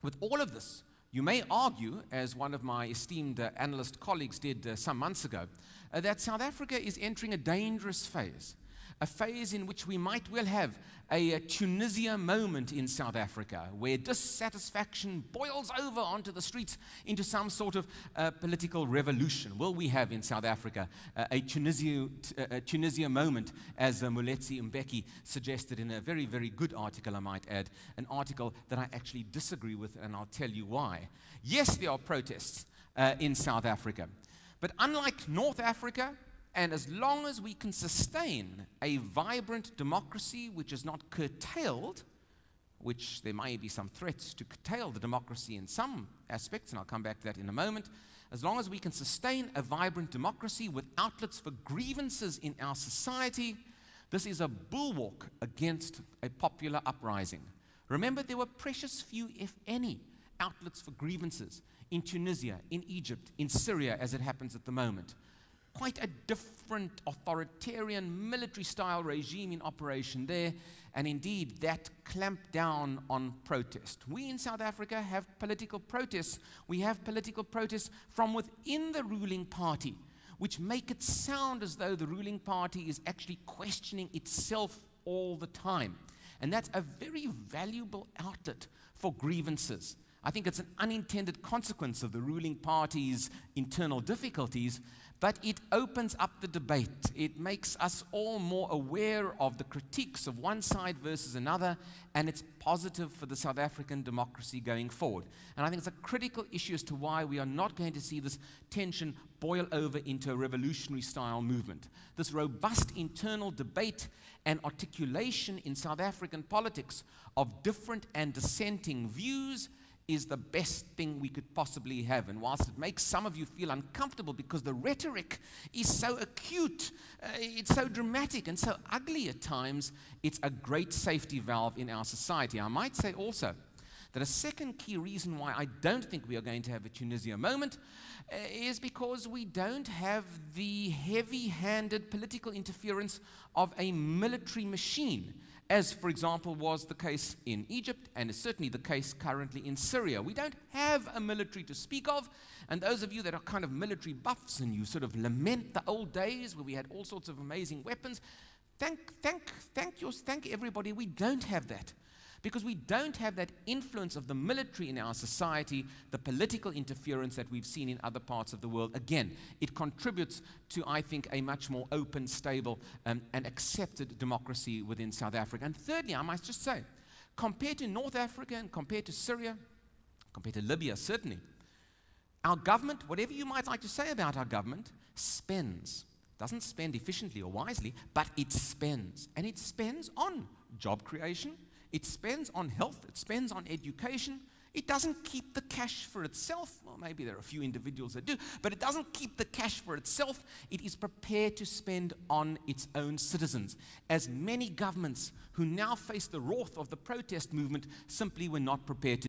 With all of this, you may argue, as one of my esteemed analyst colleagues did some months ago, that South Africa is entering a dangerous phase. A phase in which we might well have a Tunisia moment in South Africa, where dissatisfaction boils over onto the streets into some sort of political revolution. Will we have in South Africa a Tunisia moment, as Moletsi Mbeki suggested in a very, very good article, I might add, an article that I actually disagree with, and I'll tell you why. Yes, there are protests in South Africa, but unlike North Africa, and as long as we can sustain a vibrant democracy which is not curtailed, which there may be some threats to curtail the democracy in some aspects, and I'll come back to that in a moment, as long as we can sustain a vibrant democracy with outlets for grievances in our society, this is a bulwark against a popular uprising. Remember, there were precious few, if any, outlets for grievances in Tunisia, in Egypt, in Syria, as it happens at the moment. Quite a different authoritarian military-style regime in operation there, and indeed that clamped down on protest. We in South Africa have political protests. We have political protests from within the ruling party, which make it sound as though the ruling party is actually questioning itself all the time. And that's a very valuable outlet for grievances. I think it's an unintended consequence of the ruling party's internal difficulties, but it opens up the debate. It makes us all more aware of the critiques of one side versus another, and it's positive for the South African democracy going forward. And I think it's a critical issue as to why we are not going to see this tension boil over into a revolutionary-style movement. This robust internal debate and articulation in South African politics of different and dissenting views is the best thing we could possibly have. And whilst it makes some of you feel uncomfortable because the rhetoric is so acute, it's so dramatic and so ugly at times, it's a great safety valve in our society. I might say also that a second key reason why I don't think we are going to have a Tunisia moment is because we don't have the heavy-handed political interference of a military machine, as, for example, was the case in Egypt and is certainly the case currently in Syria. We don't have a military to speak of, and those of you that are kind of military buffs and you sort of lament the old days where we had all sorts of amazing weapons, thank everybody we don't have that. Because we don't have that influence of the military in our society, the political interference that we've seen in other parts of the world. Again, it contributes to, I think, a much more open, stable, and accepted democracy within South Africa. And thirdly, I might just say, compared to North Africa and compared to Syria, compared to Libya, certainly, our government, whatever you might like to say about our government, spends. Doesn't spend efficiently or wisely, but it spends. And it spends on job creation. It spends on health, it spends on education. It doesn't keep the cash for itself. Well, maybe there are a few individuals that do, but it doesn't keep the cash for itself. It is prepared to spend on its own citizens, as many governments who now face the wrath of the protest movement simply were not prepared to